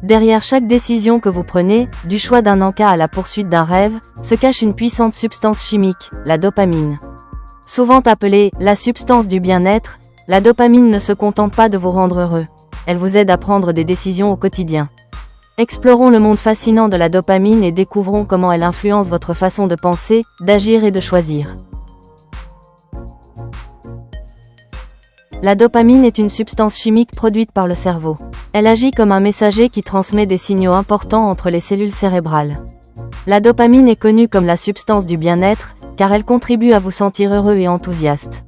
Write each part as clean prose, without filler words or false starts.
Derrière chaque décision que vous prenez, du choix d'un encas à la poursuite d'un rêve, se cache une puissante substance chimique, la dopamine. Souvent appelée « la substance du bien-être », la dopamine ne se contente pas de vous rendre heureux. Elle vous aide à prendre des décisions au quotidien. Explorons le monde fascinant de la dopamine et découvrons comment elle influence votre façon de penser, d'agir et de choisir. La dopamine est une substance chimique produite par le cerveau. Elle agit comme un messager qui transmet des signaux importants entre les cellules cérébrales. La dopamine est connue comme la substance du bien-être, car elle contribue à vous sentir heureux et enthousiaste.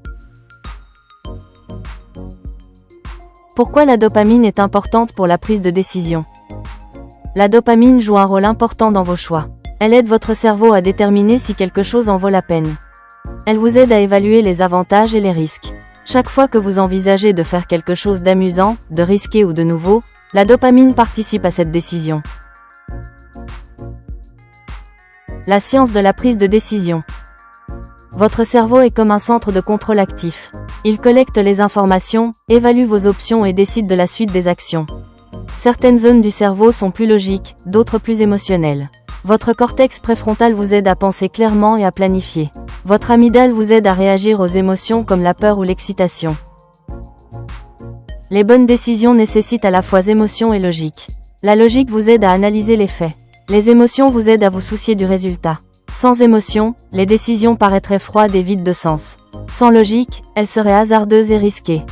Pourquoi la dopamine est importante pour la prise de décision? La dopamine joue un rôle important dans vos choix. Elle aide votre cerveau à déterminer si quelque chose en vaut la peine. Elle vous aide à évaluer les avantages et les risques. Chaque fois que vous envisagez de faire quelque chose d'amusant, de risqué ou de nouveau, la dopamine participe à cette décision. La science de la prise de décision. Votre cerveau est comme un centre de contrôle actif. Il collecte les informations, évalue vos options et décide de la suite des actions. Certaines zones du cerveau sont plus logiques, d'autres plus émotionnelles. Votre cortex préfrontal vous aide à penser clairement et à planifier. Votre amygdale vous aide à réagir aux émotions comme la peur ou l'excitation. Les bonnes décisions nécessitent à la fois émotion et logique. La logique vous aide à analyser les faits. Les émotions vous aident à vous soucier du résultat. Sans émotion, les décisions paraîtraient froides et vides de sens. Sans logique, elles seraient hasardeuses et risquées.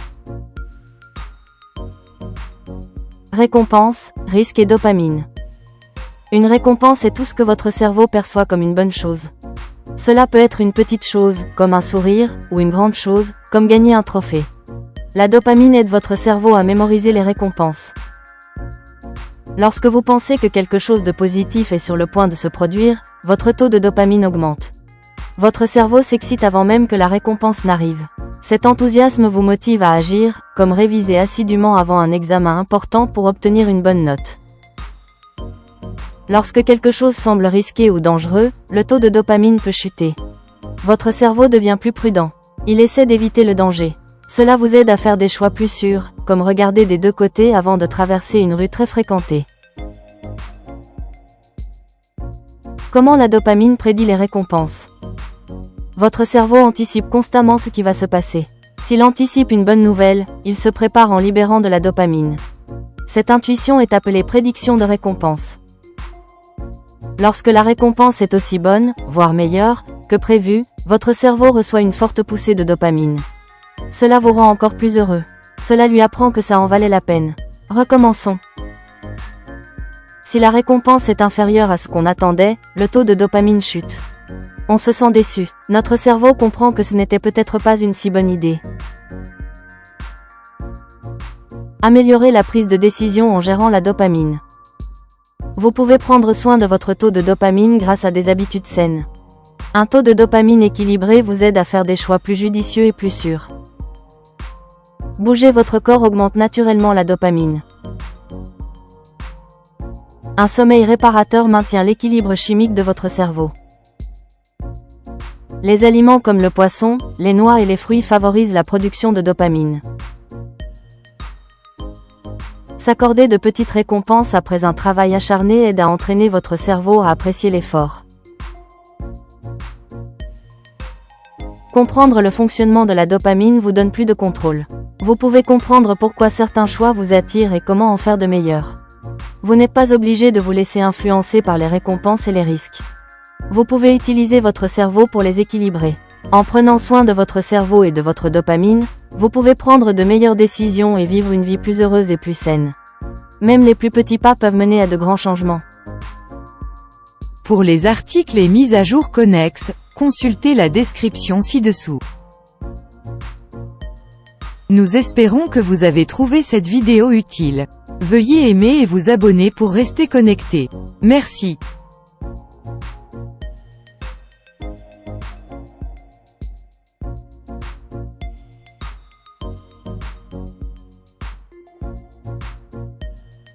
Récompense, risque et dopamine. Une récompense est tout ce que votre cerveau perçoit comme une bonne chose. Cela peut être une petite chose, comme un sourire, ou une grande chose, comme gagner un trophée. La dopamine aide votre cerveau à mémoriser les récompenses. Lorsque vous pensez que quelque chose de positif est sur le point de se produire, votre taux de dopamine augmente. Votre cerveau s'excite avant même que la récompense n'arrive. Cet enthousiasme vous motive à agir, comme réviser assidûment avant un examen important pour obtenir une bonne note. Lorsque quelque chose semble risqué ou dangereux, le taux de dopamine peut chuter. Votre cerveau devient plus prudent. Il essaie d'éviter le danger. Cela vous aide à faire des choix plus sûrs, comme regarder des deux côtés avant de traverser une rue très fréquentée. Comment la dopamine prédit les récompenses? Votre cerveau anticipe constamment ce qui va se passer. S'il anticipe une bonne nouvelle, il se prépare en libérant de la dopamine. Cette intuition est appelée prédiction de récompense. Lorsque la récompense est aussi bonne, voire meilleure, que prévu, votre cerveau reçoit une forte poussée de dopamine. Cela vous rend encore plus heureux. Cela lui apprend que ça en valait la peine. Recommençons. Si la récompense est inférieure à ce qu'on attendait, le taux de dopamine chute. On se sent déçu. Notre cerveau comprend que ce n'était peut-être pas une si bonne idée. Améliorer la prise de décision en gérant la dopamine. Vous pouvez prendre soin de votre taux de dopamine grâce à des habitudes saines. Un taux de dopamine équilibré vous aide à faire des choix plus judicieux et plus sûrs. Bouger votre corps augmente naturellement la dopamine. Un sommeil réparateur maintient l'équilibre chimique de votre cerveau. Les aliments comme le poisson, les noix et les fruits favorisent la production de dopamine. S'accorder de petites récompenses après un travail acharné aide à entraîner votre cerveau à apprécier l'effort. Comprendre le fonctionnement de la dopamine vous donne plus de contrôle. Vous pouvez comprendre pourquoi certains choix vous attirent et comment en faire de meilleurs. Vous n'êtes pas obligé de vous laisser influencer par les récompenses et les risques. Vous pouvez utiliser votre cerveau pour les équilibrer. En prenant soin de votre cerveau et de votre dopamine, vous pouvez prendre de meilleures décisions et vivre une vie plus heureuse et plus saine. Même les plus petits pas peuvent mener à de grands changements. Pour les articles et mises à jour connexes, consultez la description ci-dessous. Nous espérons que vous avez trouvé cette vidéo utile. Veuillez aimer et vous abonner pour rester connecté. Merci.